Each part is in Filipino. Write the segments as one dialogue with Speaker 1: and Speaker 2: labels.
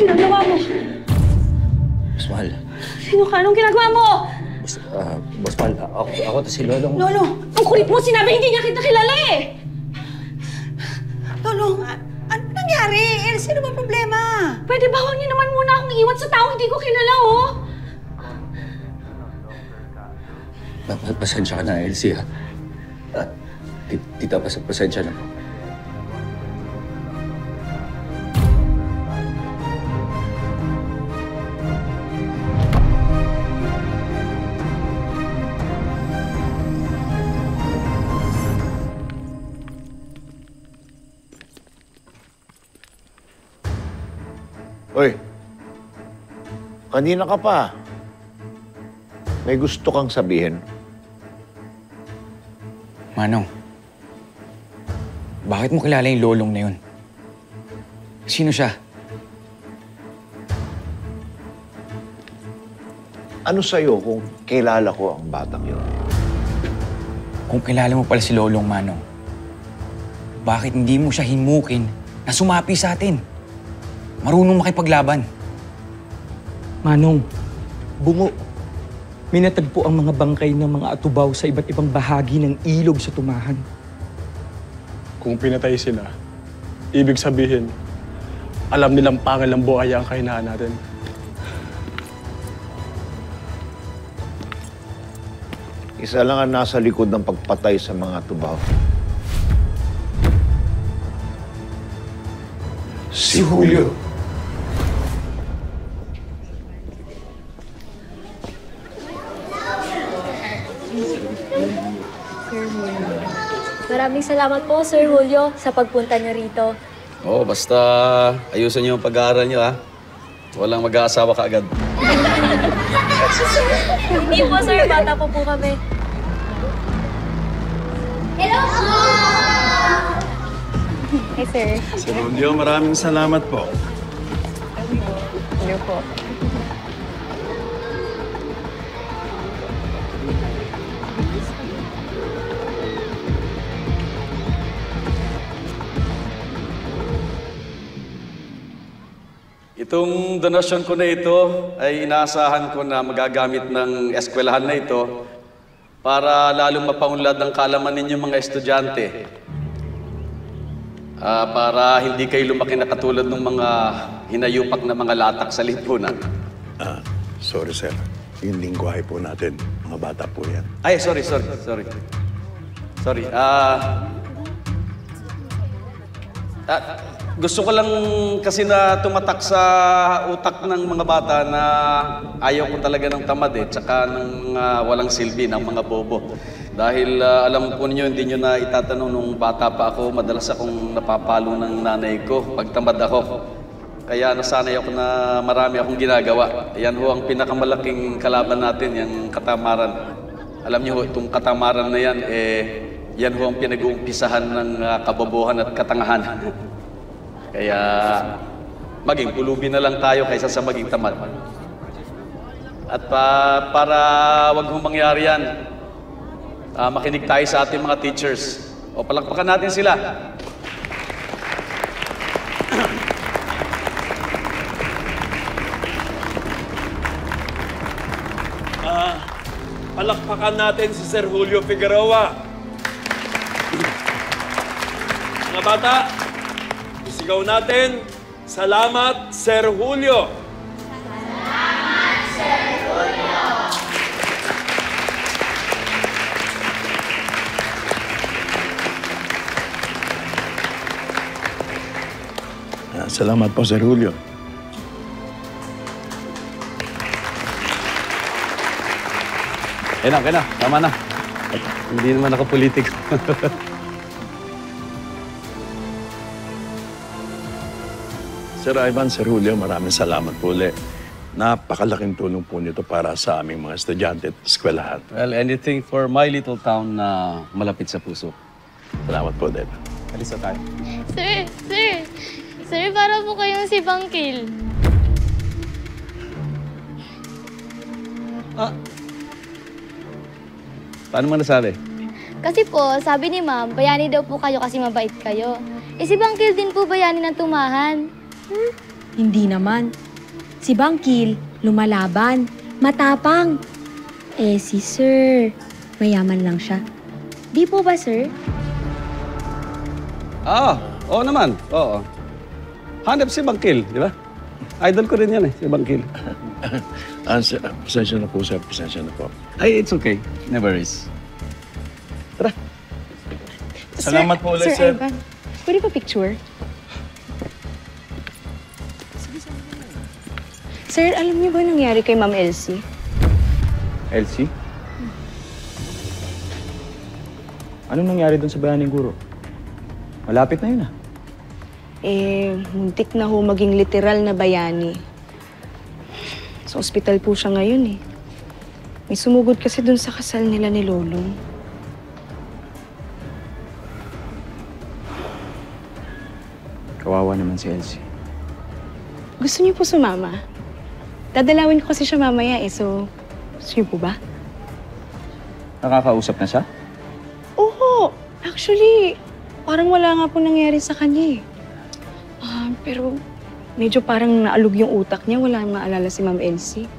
Speaker 1: ginagawa mo?
Speaker 2: Boss Mahal.
Speaker 1: Sino ka? Anong ginagawa mo?
Speaker 2: Boss Mahal, ako to si Lolong.
Speaker 1: Lolo, ang kulit mo! Sinabi hindi niya kita kilala eh! Lolo, ano nangyari? Sino ba problema? Pwede ba huwag niyo naman muna akong iwan sa tao hindi ko kilala, oh?
Speaker 2: Pasensya ka na, Elsie, ha? Tita, pasensya na po.
Speaker 3: Hoy, kanina ka pa. May gusto kang sabihin?
Speaker 4: Manong, bakit mo kilala yung Lolong na yun? Sino siya?
Speaker 3: Ano sa'yo kung kilala ko ang batang yun?
Speaker 4: Kung kilala mo pala si Lolong, Manong, bakit hindi mo siya himukin na sumapi sa atin? Marunong makipaglaban.
Speaker 5: Manong, bungo. Minatagpo ang mga bangkay ng mga atubaw sa iba't ibang bahagi ng ilog sa Tumahan.
Speaker 6: Kung pinatay sila, ibig sabihin, alam nilang pangal ng buhay ang kahinaan natin.
Speaker 3: Isa lang ang nasa likod ng pagpatay sa mga tubaw. Si Julio.
Speaker 7: Maraming salamat po, Sir Julio, sa pagpunta niyo rito.
Speaker 8: Oo, basta ayusin niyo yung pag-aaral niyo, ha? Walang mag-aasawa ka agad.
Speaker 7: Hindi po, sir. Bata po kami. Hello po! Hey, sir.
Speaker 9: Sir Julio, maraming salamat po.
Speaker 7: Hello po.
Speaker 8: Itong donasyon ko na ito ay inaasahan ko na magagamit ng eskwelahan na ito para lalong mapaunlad ang kaalaman ninyong mga estudyante. Para hindi kayo lumaki na katulad ng mga hinayupak na mga latak sa lipunan.
Speaker 9: Sorry, sir. Yung lingwahe po natin. Mga bata po yan.
Speaker 8: Ay, sorry. Gusto ko lang kasi na tumatak sa utak ng mga bata na ayaw ko talaga ng tamad tsaka ng walang silbi ng mga bobo. Dahil alam po ninyo, hindi nyo na itatanong nung bata pa ako, madalas akong napapalo ng nanay ko pag tamad ako. Kaya nasanay ako na marami akong ginagawa. Yan ho ang pinakamalaking kalaban natin, yung katamaran. Alam niyo ho, itong katamaran na yan, yan ho ang pinag-uumpisahan ng kabobohan at katangahan. Kaya maging pulubi na lang tayo kaysa sa maging tamad. At para wag hong mangyari yan, makinig tayo sa ating mga teachers. O palakpakan natin sila.
Speaker 10: Palakpakan natin si Sir Julio Figueroa. Mga bata, isigaw natin, salamat, Sir Julio!
Speaker 7: Salamat, Sir Julio!
Speaker 9: Salamat po, Sir Julio.
Speaker 8: Okay na. Tama na. At hindi naman ako politiko.
Speaker 9: Sir Ivan, Sir Julio, maraming salamat po ulit. Napakalaking tulong po nito para sa aming mga estudyante at eskwelahan.
Speaker 8: Well, anything for my little town na malapit sa puso.
Speaker 9: Salamat po, Dad.
Speaker 8: Alis na tayo.
Speaker 7: Sir, para po kayong si Bangkil.
Speaker 8: Paano mo nasabi?
Speaker 7: Kasi po, sabi ni Ma'am, bayani daw po kayo kasi mabait kayo. Si Bangkil din po bayani ng Tumahan.
Speaker 1: Hindi naman. Si Bangkil, lumalaban, matapang. Eh si Sir, mayaman lang siya. Di po ba, Sir?
Speaker 8: Oo naman. Oo. Hanap si Bangkil, di ba? Idol ko rin yan si Bangkil.
Speaker 9: Pasensya na po, sir. Pasensya na po.
Speaker 8: Ay, it's okay. Never is. Tara.
Speaker 10: Salamat po ulit, sir.
Speaker 1: Ivan, pwede pa picture? Sir, alam niyo ba nangyari kay Ma'am Elsie?
Speaker 5: Elsie? Anong nangyari doon sa bayaning guro? Malapit na yun
Speaker 1: Muntik na ho maging literal na bayani. Sa ospital po siya ngayon May sumugod kasi dun sa kasal nila ni Lolong.
Speaker 5: Kawawa naman si Elsie.
Speaker 1: Gusto niyo po sumama? Dadalawin ko kasi siya mamaya so gusto niyo po ba?
Speaker 5: Nakakausap na siya?
Speaker 1: Oo! Actually, parang wala nga po nangyari sa kanya pero medyo parang naalog yung utak niya. Wala maalala si Ma'am Elsie.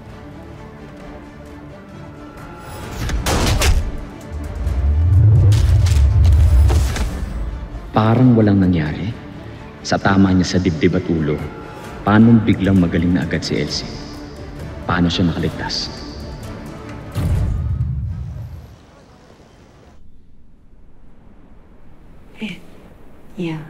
Speaker 11: Parang walang nangyari. Sa tama niya sa dibdib at ulo, paano biglang magaling na agad si Elsie? Paano siya nakaligtas?
Speaker 1: Yeah.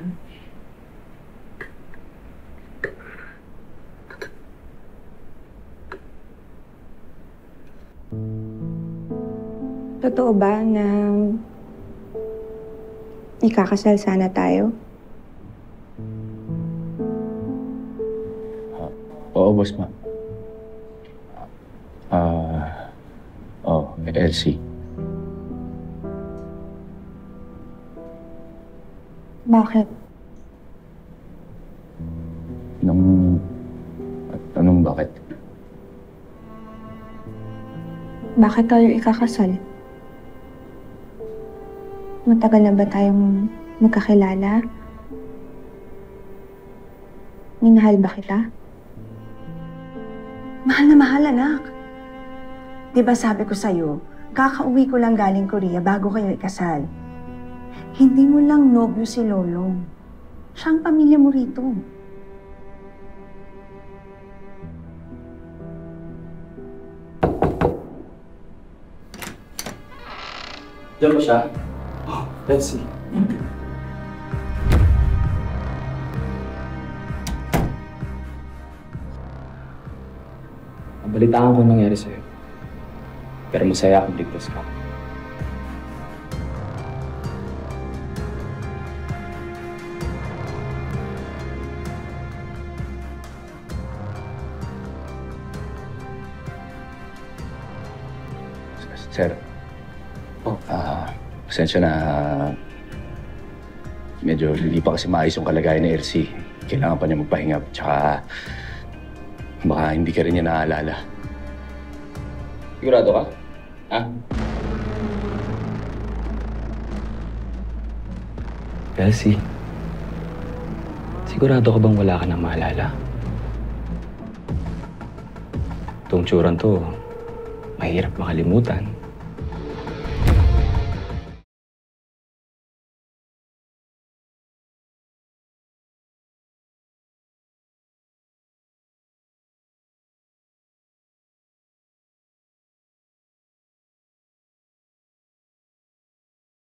Speaker 12: Totoo ba na ikakasal sana tayo?
Speaker 2: Oo, boss ma. Elsie.
Speaker 12: Bakit?
Speaker 2: Anong bakit?
Speaker 12: Bakit tayo ikakasal? Matagal na ba tayong magkakilala? Minahal ba kita?
Speaker 13: Mahal na mahal, anak. Di ba sabi ko sa'yo, kakauwi ko lang galing Korea bago kayo ikasal. Hindi mo lang nobyo si Lolong. Siya ang pamilya mo rito.
Speaker 5: Diyan ba siya? Oh, let's see. Nabalitaan ko ang nangyari sa'yo. Pero masaya akong ligtas ka.
Speaker 2: Sir. Pasensya na. Medyo hindi pa kasi maayos yung kalagayan ni Elsie. Kailangan pa niya magpahinga. Tsaka baka hindi ka rin niya naaalala.
Speaker 4: Sigurado ka? Ha?
Speaker 5: Elsie, sigurado ka bang wala ka nang maalala? Itong tsuran to, mahirap makalimutan.